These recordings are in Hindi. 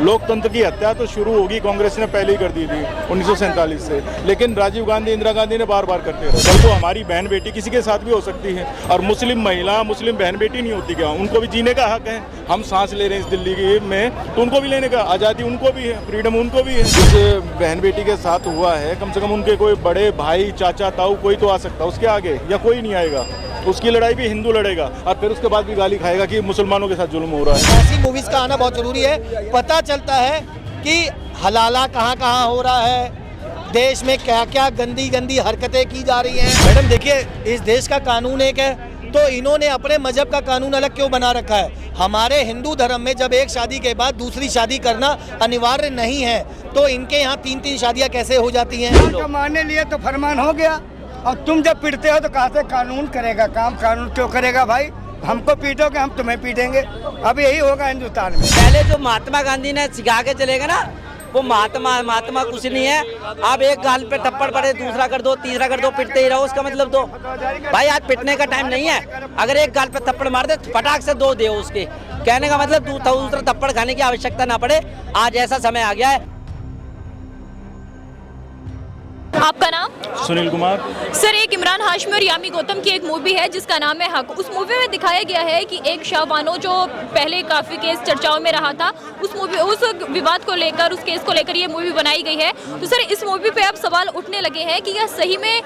लोकतंत्र की हत्या तो शुरू होगी, कांग्रेस ने पहले ही कर दी थी 1947 से, लेकिन राजीव गांधी, इंदिरा गांधी ने बार बार करते रहे। कल को हमारी बहन बेटी किसी के साथ भी हो सकती है, और मुस्लिम महिला मुस्लिम बहन बेटी नहीं होती क्या? उनको भी जीने का हक है। हम सांस ले रहे हैं इस दिल्ली में, तो उनको भी लेने का आज़ादी उनको भी है, फ्रीडम उनको भी है। जिस बहन बेटी के साथ हुआ है, कम से कम उनके कोई बड़े भाई, चाचा, ताऊ कोई तो आ सकता है, उसके आगे या कोई नहीं आएगा। उसकी लड़ाई भी हिंदू लड़ेगा, और फिर उसके बाद भी गाली खाएगा कि मुसलमानों के साथ जुल्म हो रहा है। ऐसी मूवीज का आना बहुत जरूरी है। पता चलता है कि हलाला कहाँ कहाँ हो रहा है, देश में क्या क्या गंदी गंदी हरकतें की जा रही हैं। मैडम देखिए, इस देश का कानून एक है, तो इन्होंने अपने मजहब का कानून अलग क्यों बना रखा है? हमारे हिंदू धर्म में जब एक शादी के बाद दूसरी शादी करना अनिवार्य नहीं है, तो इनके यहाँ 3-3 शादियाँ कैसे हो जाती हैं? मानने लिए तो फरमान हो गया, और तुम जब पीटते हो तो कहा से कानून करेगा काम। कानून क्यों करेगा भाई? हमको पीटोगे, हम तुम्हें पीटेंगे। अब यही होगा हिंदुस्तान में। पहले जो महात्मा गांधी ने सिखा के चलेगा ना, वो महात्मा कुछ नहीं है। आप एक गाल पे थप्पड़ पड़े, दूसरा कर दो, तीसरा कर दो, पिटते ही रहो, उसका मतलब दो भाई आज पिटने का टाइम नहीं है। अगर एक गाल पे थप्पड़ मार दे, फटाक से 2 दे उसके। कहने का मतलब दूसरा थप्पड़ खाने की आवश्यकता ना पड़े। आज ऐसा समय आ गया है। आपका नाम? सुनील कुमार। सर, एक इमरान हाशमी और यामी गौतम की एक मूवी है जिसका नाम है हक। उस मूवी में दिखाया गया है कि एक शाहबानो जो पहले काफी केस चर्चाओं में रहा था, उस विवाद को लेकर, उस केस को लेकर ये मूवी बनाई गई है। तो सर, इस मूवी पे अब सवाल उठने लगे हैं कि यह सही में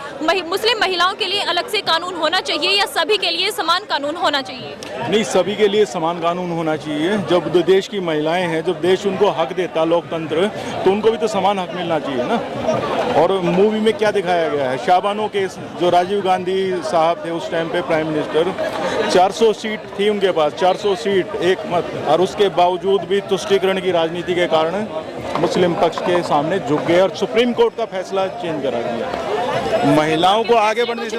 मुस्लिम महिलाओं के लिए अलग से कानून होना चाहिए या सभी के लिए समान कानून होना चाहिए? नहीं, सभी के लिए समान कानून होना चाहिए। जब देश की महिलाएं हैं, जब देश उनको हक देता लोकतंत्र, तो उनको भी तो समान हक मिलना चाहिए ना। और मूवी में क्या दिखाया गया है? शाहबानो केस, जो राजीव गांधी साहब थे उस टाइम पे प्राइम मिनिस्टर, 400 सीट थी उनके पास, 400 सीट एक मत, और उसके बावजूद भी तुष्टीकरण की राजनीति के कारण मुस्लिम पक्ष के सामने झुक गए और सुप्रीम कोर्ट का फैसला चेंज करा दिया। महिलाओं को आगे बढ़ने से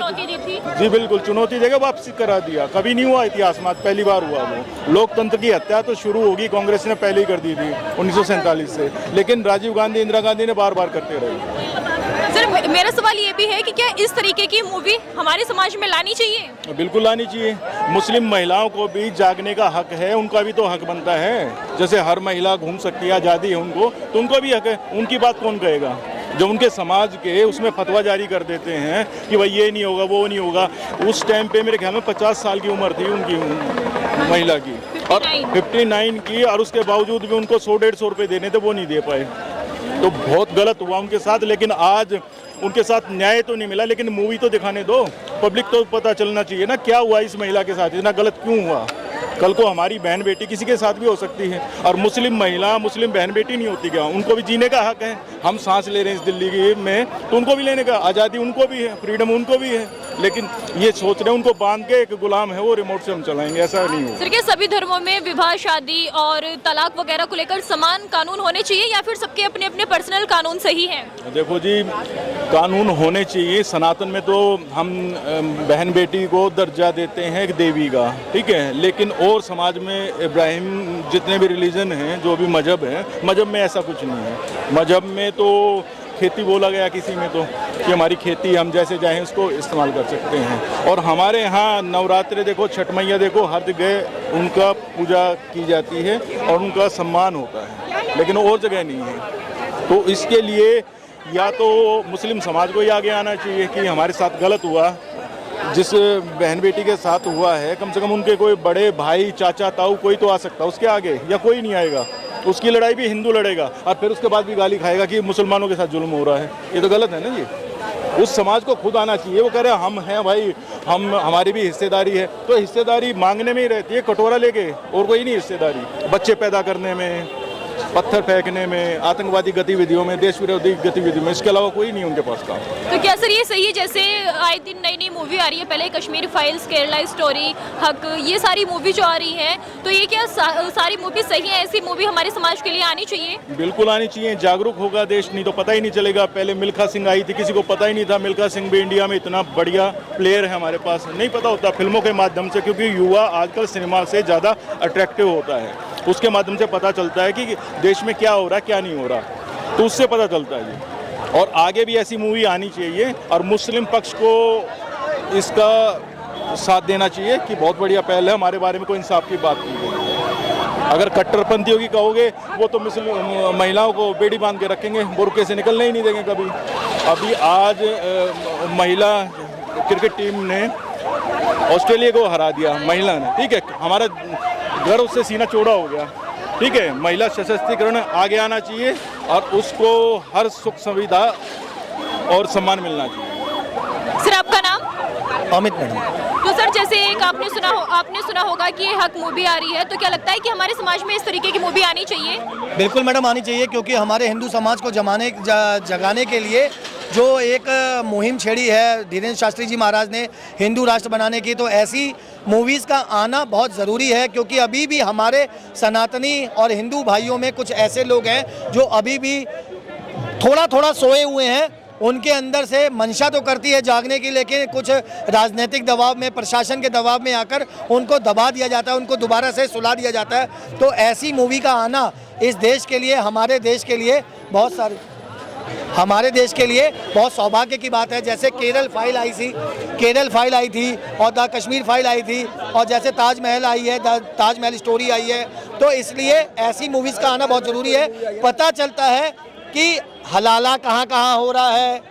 जी बिल्कुल चुनौती देकर वापसी करा दिया। कभी नहीं हुआ इतिहास में, पहली बार हुआ। वो लोकतंत्र की हत्या तो शुरू होगी, कांग्रेस ने पहले ही कर दी थी 1947 से, लेकिन राजीव गांधी, इंदिरा गांधी ने बार बार करते रहे। सर, मेरा सवाल ये भी है कि क्या इस तरीके की मूवी हमारे समाज में लानी चाहिए? बिल्कुल लानी चाहिए। मुस्लिम महिलाओं को भी जागने का हक है, उनका भी तो हक बनता है। जैसे हर महिला घूम सकती है, आज़ादी है उनको, तो उनको भी हक है। उनकी बात कौन कहेगा? जब उनके समाज के उसमें फतवा जारी कर देते हैं कि भाई ये नहीं होगा, वो नहीं होगा। उस टाइम पे मेरे ख्याल में 50 साल की उम्र थी उनकी महिला की, और 59 की, और उसके बावजूद भी उनको 100-150 रुपये देने थे, वो नहीं दे पाए। तो बहुत गलत हुआ उनके साथ। लेकिन आज उनके साथ न्याय तो नहीं मिला, लेकिन मूवी तो दिखाने दो, पब्लिक तो पता चलना चाहिए ना क्या हुआ इस महिला के साथ, इतना गलत क्यों हुआ। कल को हमारी बहन बेटी किसी के साथ भी हो सकती है, और मुस्लिम महिला मुस्लिम बहन बेटी नहीं होती क्या? उनको भी जीने का हक है। हम सांस ले रहे हैं इस दिल्ली में, तो उनको भी लेने का आज़ादी उनको भी है, फ्रीडम उनको भी है। लेकिन ये सोच रहे हैं उनको बांध के एक गुलाम है वो रिमोट से हम चलाएंगे, ऐसा नहीं हो। सर, क्या सभी धर्मों में विवाह, शादी और तलाक वगैरह को लेकर समान कानून होने चाहिए, या फिर सबके अपने अपने पर्सनल कानून सही हैं? देखो जी, कानून होने चाहिए। सनातन में तो हम बहन बेटी को दर्जा देते हैं एक देवी का, ठीक है, लेकिन और समाज में इब्राहिम जितने भी रिलीजन हैं, जो भी मजहब है, मजहब में ऐसा कुछ नहीं है। मजहब में तो खेती बोला गया किसी में तो कि हमारी खेती हम जैसे चाहें उसको इस्तेमाल कर सकते हैं। और हमारे यहाँ नवरात्रे देखो, छठ मैया देखो, हर जगह उनका पूजा की जाती है और उनका सम्मान होता है, लेकिन और जगह नहीं है। तो इसके लिए या तो मुस्लिम समाज को ही आगे आना चाहिए कि हमारे साथ गलत हुआ, जिस बहन बेटी के साथ हुआ है, कम से कम उनके कोई बड़े भाई, चाचा, ताऊ कोई तो आ सकता है, उसके आगे या कोई नहीं आएगा। उसकी लड़ाई भी हिंदू लड़ेगा, और फिर उसके बाद भी गाली खाएगा कि मुसलमानों के साथ जुल्म हो रहा है। ये तो गलत है ना जी। उस समाज को खुद आना चाहिए। वो कह रहे हैं हम हैं भाई, हमारी भी हिस्सेदारी है, तो हिस्सेदारी मांगने में ही रहती है, कटोरा लेके, और कोई नहीं हिस्सेदारी। बच्चे पैदा करने में, पत्थर फेंकने में, आतंकवादी गतिविधियों में, देश विरोधी गतिविधियों में, इसके अलावा कोई नहीं उनके पास काम। तो क्या सर ये सही है, जैसे आए दिन नई नई मूवी आ रही है, पहले कश्मीर फाइल्स, केरला स्टोरी, हक, ये सारी मूवी जो आ रही है, तो ये क्या सारी मूवी सही है? ऐसी मूवी हमारे समाज के लिए आनी चाहिए? बिल्कुल आनी चाहिए। जागरूक होगा देश, नहीं तो पता ही नहीं चलेगा। पहले मिल्खा सिंह आई थी, किसी को पता ही नहीं था मिल्खा सिंह भी इंडिया में इतना बढ़िया प्लेयर है, हमारे पास नहीं पता होता। फिल्मों के माध्यम से, क्योंकि युवा आजकल सिनेमा से ज़्यादा अट्रैक्टिव होता है, उसके माध्यम से पता चलता है कि देश में क्या हो रहा है, क्या नहीं हो रहा, तो उससे पता चलता है जी। और आगे भी ऐसी मूवी आनी चाहिए, और मुस्लिम पक्ष को इसका साथ देना चाहिए कि बहुत बढ़िया पहल है, हमारे बारे में कोई इंसाफ की बात की गई। अगर कट्टरपंथियों की कहोगे वो तो मुस्लिम महिलाओं को बेड़ी बांध के रखेंगे, बुर्के से निकलने ही नहीं देंगे कभी। अभी आज महिला क्रिकेट टीम ने ऑस्ट्रेलिया को हरा दिया, महिला ने, ठीक है। हमारा गर्व से सीना चौड़ा हो गया, ठीक है। महिला सशक्तिकरण आगे आना चाहिए और उसको हर सुख सुविधा और सम्मान मिलना चाहिए। सर आपका नाम? अमित मैडम। तो सर जैसे एक आपने सुना होगा कि ये हक मूवी आ रही है, तो क्या लगता है कि हमारे समाज में इस तरीके की मूवी आनी चाहिए? बिल्कुल मैडम, आनी चाहिए, क्योंकि हमारे हिंदू समाज को जगाने के लिए जो एक मुहिम छेड़ी है धीरेन्द्र शास्त्री जी महाराज ने हिंदू राष्ट्र बनाने की, तो ऐसी मूवीज़ का आना बहुत ज़रूरी है। क्योंकि अभी भी हमारे सनातनी और हिंदू भाइयों में कुछ ऐसे लोग हैं जो अभी भी थोड़ा थोड़ा सोए हुए हैं। उनके अंदर से मंशा तो करती है जागने की, लेकिन कुछ राजनीतिक दबाव में, प्रशासन के दबाव में आकर उनको दबा दिया जाता है, उनको दोबारा से सुला दिया जाता है। तो ऐसी मूवी का आना इस देश के लिए, हमारे देश के लिए बहुत सौभाग्य की बात है। जैसे केरल फाइल आई थी और द कश्मीर फाइल आई थी, और जैसे ताजमहल आई है, ताजमहल स्टोरी आई है। तो इसलिए ऐसी मूवीज़ का आना बहुत ज़रूरी है। पता चलता है कि हलाला कहाँ कहाँ हो रहा है,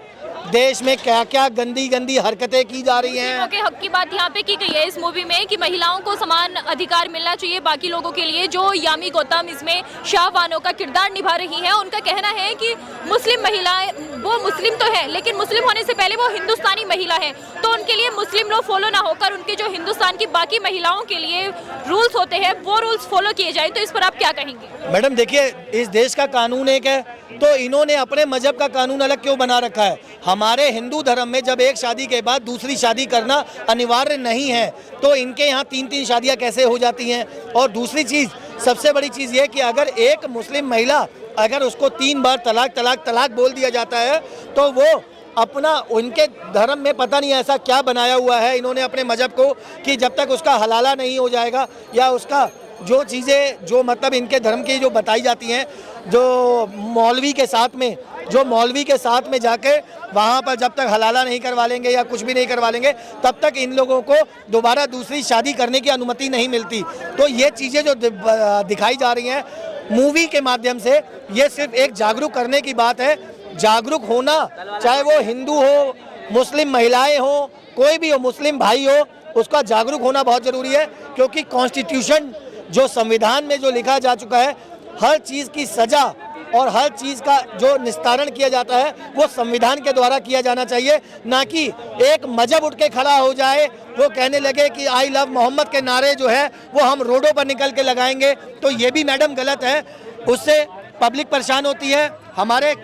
देश में क्या क्या गंदी हरकतें की जा रही हैं। के हक की बात यहाँ पे की गई है इस मूवी में कि महिलाओं को समान अधिकार मिलना चाहिए बाकी लोगों के लिए। जो यामी गौतम इसमें शाह बानो का किरदार निभा रही है, उनका कहना है कि मुस्लिम महिलाएं, वो मुस्लिम तो है लेकिन मुस्लिम होने से पहले वो हिंदुस्तानी महिला है, तो उनके लिए मुस्लिम लॉ फॉलो ना होकर उनके जो हिंदुस्तान की बाकी महिलाओं के लिए रूल्स होते हैं वो रूल्स फॉलो किए जाए। तो इस पर आप क्या कहेंगे? मैडम देखिए, इस देश का कानून एक है, तो इन्होंने अपने मजहब का कानून अलग क्यों बना रखा है? हमारे हिंदू धर्म में जब एक शादी के बाद दूसरी शादी करना अनिवार्य नहीं है, तो इनके यहाँ 3-3 शादियाँ कैसे हो जाती हैं? और दूसरी चीज़, सबसे बड़ी चीज़ ये कि अगर एक मुस्लिम महिला, अगर उसको 3 बार तलाक बोल दिया जाता है, तो वो अपना, उनके धर्म में पता नहीं ऐसा क्या बनाया हुआ है इन्होंने अपने मजहब को, कि जब तक उसका हलाला नहीं हो जाएगा या उसका जो चीज़ें जो मतलब इनके धर्म की जो बताई जाती हैं, जो मौलवी के साथ में जाके वहाँ पर जब तक हलाला नहीं करवा लेंगे या कुछ भी नहीं करवा लेंगे, तब तक इन लोगों को दोबारा दूसरी शादी करने की अनुमति नहीं मिलती। तो ये चीज़ें जो दिखाई जा रही हैं मूवी के माध्यम से, ये सिर्फ एक जागरूक करने की बात है। जागरूक होना, चाहे वो हिंदू हो, मुस्लिम महिलाएं हो, कोई भी हो, मुस्लिम भाई हो, उसका जागरूक होना बहुत ज़रूरी है। क्योंकि कॉन्स्टिट्यूशन, जो संविधान में जो लिखा जा चुका है, हर चीज़ की सज़ा और हर चीज़ का जो निस्तारण किया जाता है वो संविधान के द्वारा किया जाना चाहिए, ना कि एक मजहब उठ के खड़ा हो जाए, वो कहने लगे कि आई लव मोहम्मद के नारे जो है वो हम रोडों पर निकल के लगाएंगे। तो ये भी मैडम गलत है, उससे पब्लिक परेशान होती है, हमारे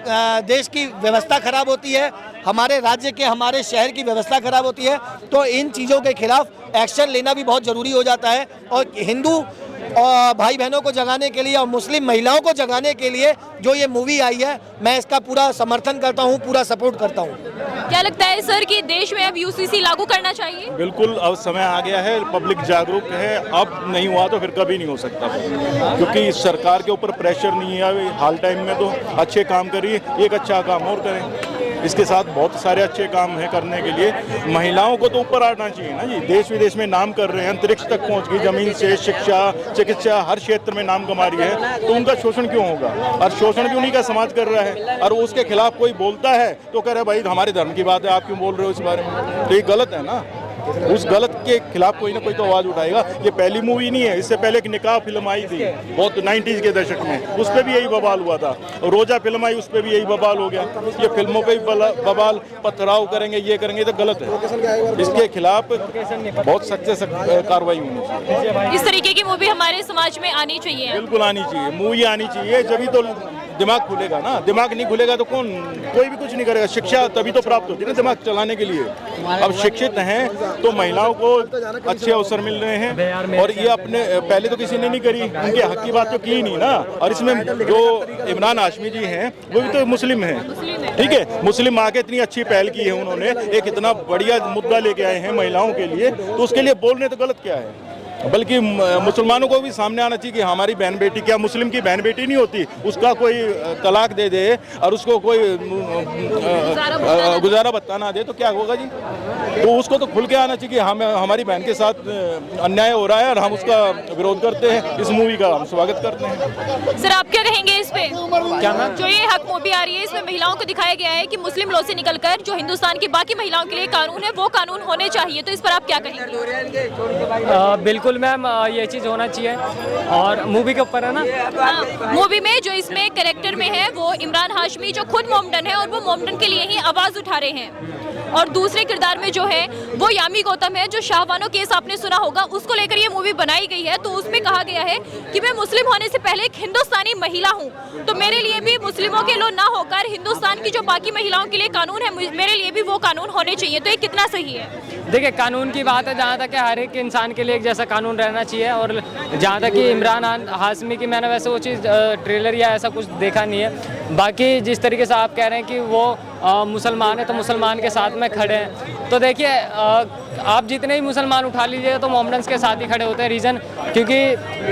देश की व्यवस्था खराब होती है, हमारे राज्य के, हमारे शहर की व्यवस्था खराब होती है। तो इन चीज़ों के खिलाफ एक्शन लेना भी बहुत ज़रूरी हो जाता है। और हिंदू और भाई बहनों को जगाने के लिए और मुस्लिम महिलाओं को जगाने के लिए जो ये मूवी आई है, मैं इसका पूरा समर्थन करता हूँ, पूरा सपोर्ट करता हूँ। क्या लगता है सर कि देश में अब यूसीसी लागू करना चाहिए? बिल्कुल, अब समय आ गया है, पब्लिक जागरूक है, अब नहीं हुआ तो फिर कभी नहीं हो सकता, क्योंकि सरकार के ऊपर प्रेशर नहीं है। हाल टाइम में तो अच्छे काम करिए, एक अच्छा काम और करें, इसके साथ बहुत सारे अच्छे काम हैं करने के लिए। महिलाओं को तो ऊपर आना चाहिए ना जी, देश विदेश में नाम कर रहे हैं, अंतरिक्ष तक पहुंच गई, जमीन से शिक्षा, चिकित्सा, हर क्षेत्र में नाम कमा रही है, तो उनका शोषण क्यों होगा? और शोषण भी उन्हीं का समाज कर रहा है, और उसके खिलाफ कोई बोलता है तो कह रहे भाई हमारे धर्म की बात है, आप क्यों बोल रहे हो इस बारे में? तो ये गलत है ना। उस गलत के खिलाफ कोई ना कोई तो आवाज़ उठाएगा। ये पहली मूवी नहीं है, इससे पहले एक निकाह फिल्म आई थी बहुत 90s के दशक में, उस पर भी यही बवाल हुआ था। रोजा फिल्म आई, उस पर भी यही बवाल हो गया। ये फिल्मों पे बवाल, पथराव करेंगे, ये करेंगे, तो गलत है। इसके खिलाफ बहुत सख्त कार्रवाई होनी चाहिए। इस तरीके की मूवी हमारे समाज में आनी चाहिए। बिल्कुल आनी चाहिए, मूवी आनी चाहिए, जब तो दिमाग खुलेगा ना। दिमाग नहीं खुलेगा तो कोई भी कुछ नहीं करेगा। शिक्षा तभी तो प्राप्त होती है ना दिमाग चलाने के लिए। अब शिक्षित हैं तो महिलाओं को अच्छे अवसर मिल रहे हैं, और ये अपने पहले तो किसी ने नहीं करी, उनके हक की बात तो की नहीं ना। और इसमें जो इमरान हाशमी जी हैं वो भी तो मुस्लिम हैं, ठीक है। मुस्लिम आके इतनी अच्छी पहल की है उन्होंने, एक इतना बढ़िया मुद्दा लेके आए हैं महिलाओं के लिए, तो उसके लिए बोलने तो गलत क्या है? बल्कि मुसलमानों को भी सामने आना चाहिए कि हमारी बहन बेटी, क्या मुस्लिम की बहन बेटी नहीं होती, उसका कोई तलाक दे दे और उसको कोई गुजारा भत्ता ना दे तो क्या होगा जी। तो उसको तो खुल के आना चाहिए कि हमारी बहन के साथ अन्याय हो रहा है और हम उसका विरोध करते हैं। इस मूवी का हम स्वागत करते हैं। सर आप क्या कहेंगे इस पे? क्या मैम? जो ये हक मूवी आ रही है इसमें महिलाओं को दिखाया गया है कि मुस्लिम लॉ से निकलकर जो हिंदुस्तान की बाकी महिलाओं के लिए कानून है वो कानून होने चाहिए, तो इस पर आप क्या कहेंगे? बिल्कुल मैम, ये चीज़ होना चाहिए। और मूवी के ऊपर है ना, मूवी में जो इसमें कैरेक्टर में है वो इमरान हाशमी जो खुद मोमडन है और वो मोमडन के लिए ही आवाज उठा रहे हैं। और दूसरे किरदार में जो है वो यामी गौतम है, जो शाहबानो केस आपने सुना होगा, उसको लेकर ये मूवी बनाई गई है। तो उसमें कहा गया है कि मैं मुस्लिम होने से पहले एक हिंदुस्तानी महिला हूँ, तो मेरे लिए भी मुस्लिमों के लो ना होकर हिंदुस्तान की जो बाकी महिलाओं के लिए कानून है मेरे लिए भी वो कानून होने चाहिए। तो ये कितना सही है? देखिए कानून की बात है, जहाँ तक कि हर एक इंसान के लिए एक जैसा कानून रहना चाहिए। और जहाँ तक कि इमरान हाशमी की, मैंने वैसे वो चीज़ ट्रेलर या ऐसा कुछ देखा नहीं है। बाकी जिस तरीके से आप कह रहे हैं कि वो मुसलमान है तो मुसलमान के साथ में खड़े हैं, तो देखिए आप जितने ही मुसलमान उठा लीजिए तो मोमडन्स के साथ ही खड़े होते हैं। रीज़न क्योंकि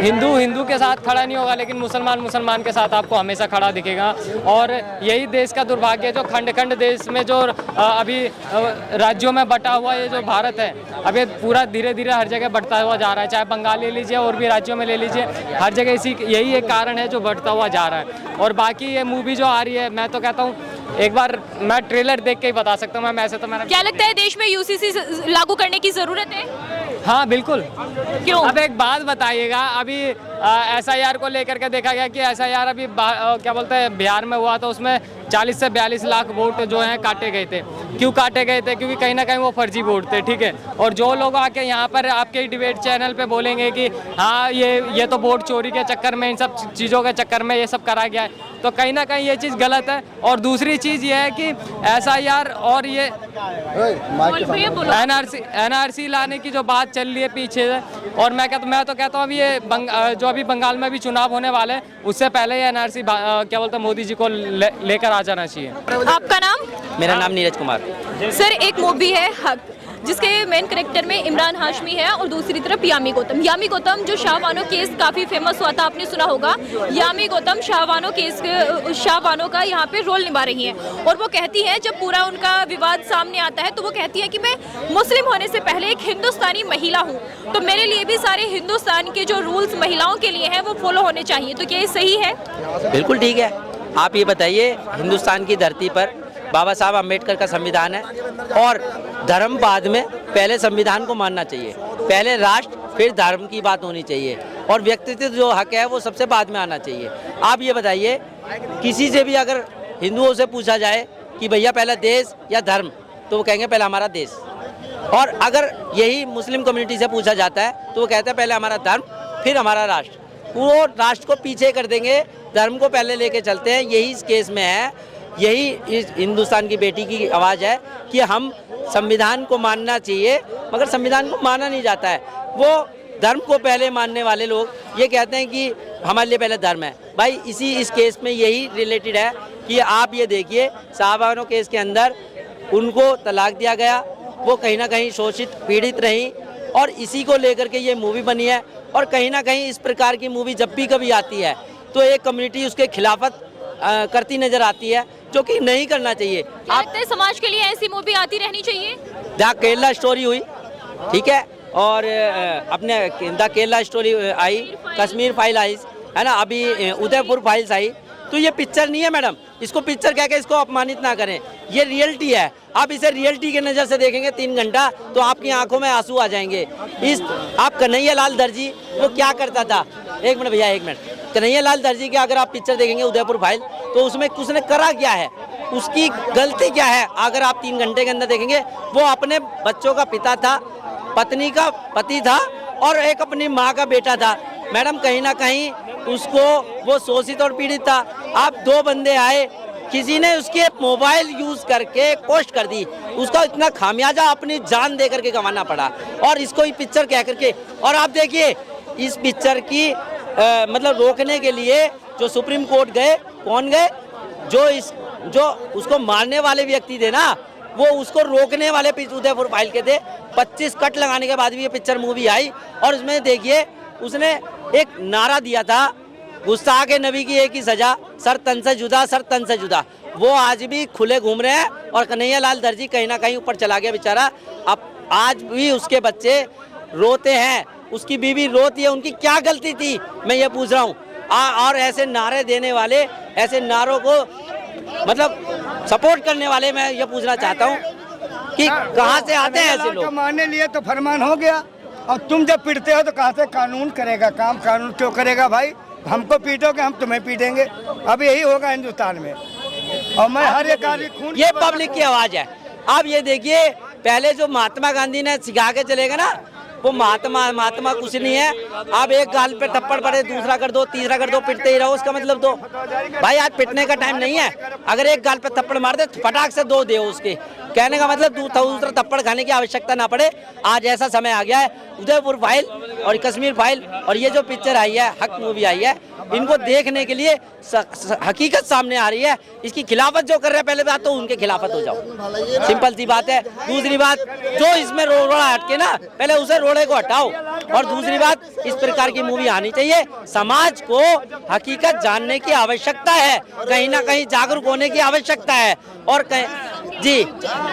हिंदू के साथ खड़ा नहीं होगा, लेकिन मुसलमान के साथ आपको हमेशा खड़ा दिखेगा। और यही देश का दुर्भाग्य है, जो खंड खंड देश में जो अभी राज्यों में बटा हुआ ये जो भारत है, अब ये पूरा धीरे धीरे हर जगह बढ़ता हुआ जा रहा है। चाहे बंगाल ले लीजिए और भी राज्यों में ले लीजिए, हर जगह यही एक कारण है जो बढ़ता हुआ जा रहा है। और बाकी ये मूवी जो आ रही है, मैं तो कहता हूँ एक बार मैं ट्रेलर देख के ही बता सकता हूँ। मैं ऐसे तो मैंने, क्या लगता है देश में यूसीसी लागू करने की जरूरत है? हाँ बिल्कुल। क्यों? अब एक बात बताइएगा, अभी SIR को लेकर के देखा गया कि SIR अभी क्या बोलते हैं बिहार में हुआ, तो उसमें 40 से 42 लाख वोट जो हैं काटे गए थे। क्यों काटे गए थे? क्योंकि कहीं ना कहीं वो फर्जी वोट थे, ठीक है। और जो लोग आके यहाँ पर आपके डिबेट चैनल पे बोलेंगे कि हाँ ये तो वोट चोरी के चक्कर में, इन सब चीज़ों के चक्कर में ये सब करा गया है, तो कहीं ना कहीं ये चीज़ गलत है। और दूसरी चीज़ ये है कि SIR और ये NRC लाने की जो बात चल रही है पीछे से, और मैं तो कहता हूँ अभी ये जो अभी बंगाल में भी चुनाव होने वाले हैं, उससे पहले ये NRC क्या बोलते हैं मोदी जी को लेकर आ जाना चाहिए। आपका नाम? मेरा नाम नीरज कुमार। सर एक मूवी है हक, जिसके मेन कैरेक्टर में इमरान हाशमी है और दूसरी तरफ यामी गौतम जो शाहबानो केस काफ़ी फेमस हुआ था, आपने सुना होगा। यामी गौतम शाहबानो का यहाँ पे रोल निभा रही हैं और वो कहती है, जब पूरा उनका विवाद सामने आता है तो वो कहती है कि मैं मुस्लिम होने से पहले एक हिंदुस्तानी महिला हूँ, तो मेरे लिए भी सारे हिंदुस्तान के जो रूल्स महिलाओं के लिए हैं वो फॉलो होने चाहिए। तो क्या ये सही है? बिल्कुल ठीक है। आप ये बताइए, हिंदुस्तान की धरती पर बाबा साहब अम्बेडकर का संविधान है और धर्म बाद में, पहले संविधान को मानना चाहिए, पहले राष्ट्र फिर धर्म की बात होनी चाहिए, और व्यक्तित्व जो हक है वो सबसे बाद में आना चाहिए। आप ये बताइए, किसी से भी अगर हिंदुओं से पूछा जाए कि भैया पहला देश या धर्म, तो वो कहेंगे पहला हमारा देश। और अगर यही मुस्लिम कम्युनिटी से पूछा जाता है तो वो कहते हैं पहले हमारा धर्म फिर हमारा राष्ट्र। वो राष्ट्र को पीछे कर देंगे, धर्म को पहले लेके चलते हैं। यही इस केस में है, यही इस हिंदुस्तान की बेटी की आवाज़ है कि हम संविधान को मानना चाहिए, मगर संविधान को माना नहीं जाता है। वो धर्म को पहले मानने वाले लोग ये कहते हैं कि हमारे लिए पहले धर्म है। भाई इस केस में यही रिलेटेड है कि आप ये देखिए, शाहबानो केस के अंदर उनको तलाक दिया गया, वो कहीं ना कहीं शोषित पीड़ित रही, और इसी को लेकर के ये मूवी बनी है। और कहीं ना कहीं इस प्रकार की मूवी जब भी कभी आती है तो एक कम्युनिटी उसके खिलाफत करती नजर आती है, जो कि नहीं करना चाहिए। क्या लगता है समाज के लिए ऐसी मूवी आती रहनी चाहिए? द केरला स्टोरी हुई, ठीक है, और अपने द केरला स्टोरी आई, कश्मीर फाइल आई है ना, अभी उदयपुर फाइल्स आई। तो ये पिक्चर नहीं है मैडम, इसको पिक्चर कह के इसको अपमानित ना करें, ये रियलिटी है। आप इसे रियलिटी के नज़र से देखेंगे 3 घंटा तो आपकी आंखों में आंसू आ जाएंगे। आप कन्हैया लाल दर्जी वो क्या करता था, एक मिनट भैया, एक मिनट, कन्हैया लाल दर्जी की अगर आप पिक्चर देखेंगे उदयपुर फाइल, तो उसमें उसने करा क्या है, उसकी गलती क्या है, अगर आप 3 घंटे के अंदर देखेंगे, वो अपने बच्चों का पिता था, पत्नी का पति था, और एक अपनी माँ का बेटा था। मैडम कहीं ना कहीं उसको वो शोषित और पीड़ित था। आप 2 बंदे आए, किसी ने उसके मोबाइल यूज करके पोस्ट कर दी, उसका इतना खामियाजा अपनी जान दे करके गंवाना पड़ा, और इसको ही पिक्चर कह करके। और आप देखिए इस पिक्चर की मतलब रोकने के लिए जो सुप्रीम कोर्ट गए, कौन गए, जो उसको मारने वाले व्यक्ति थे ना, वो उसको रोकने वाले उदयपुर फाइल के थे। 25 कट लगाने के बाद भी ये पिक्चर मूवी आई और उसमें देखिए उसने एक नारा दिया था, गुस्ताख के नबी की एक ही सजा, सर तन से जुदा, सर तन से जुदा। वो आज भी खुले घूम रहे हैं और कन्हैया लाल दर्जी कहीं ना कहीं ऊपर चला गया बेचारा। अब आज भी उसके बच्चे रोते हैं, उसकी बीवी रोती है। उनकी क्या गलती थी, मैं ये पूछ रहा हूँ। और ऐसे नारे देने वाले, ऐसे नारों को मतलब सपोर्ट करने वाले, मैं ये पूछना चाहता हूँ कि कहाँ से आते हैं ऐसे लोग। मानने लिए तो फरमान हो गया, और तुम जब पिटते हो तो कहाँ से कानून करेगा काम? कानून क्यों करेगा भाई? हमको पीटोगे हम तुम्हें पीटेंगे। अब यही होगा हिंदुस्तान में। और मैं हर एक आदमी खून, ये पब्लिक की आवाज है। अब ये देखिए, पहले जो महात्मा गांधी ने सिखा के चलेगा ना, वो महात्मा कुछ नहीं है। अब एक गाल पे थप्पड़ पड़े, दूसरा कर दो, तीसरा कर दो, पिटते ही रहो, उसका मतलब दो। भाई आज पिटने का टाइम नहीं है। अगर एक गाल पे थप्पड़ मार दे, फटाक से दो दे उसके। कहने का मतलब दूसरा थप्पड़ खाने की आवश्यकता ना पड़े। आज ऐसा समय आ गया है। उदयपुर फाइल और कश्मीर फाइल और ये जो पिक्चर आई है, हक मूवी आई है, इनको देखने के लिए हकीकत सामने आ रही है। इसकी खिलाफत जो कर रहे हैं, पहले बात तो उनके खिलाफत हो जाओ, सिंपल सी बात है। दूसरी बात, जो इसमें रोड़ा हटके ना, पहले उसे रोड़े को हटाओ। और दूसरी बात, इस प्रकार की मूवी आनी चाहिए। समाज को हकीकत जानने की आवश्यकता है, कहीं ना कहीं जागरूक होने की आवश्यकता है। और जी,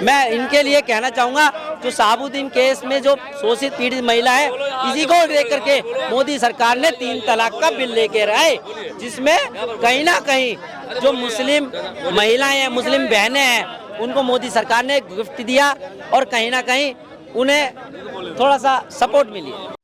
मैं इनके लिए कहना चाहूँगा, जो शहाबुद्दीन केस में जो शोषित पीड़ित महिला है, इसी को लेकर के मोदी सरकार ने 3 तलाक का बिल लेकर आए, जिसमें कहीं ना कहीं जो मुस्लिम महिलाएं हैं, मुस्लिम बहनें हैं, उनको मोदी सरकार ने गिफ्ट दिया और कहीं ना कहीं उन्हें थोड़ा सा सपोर्ट मिली है।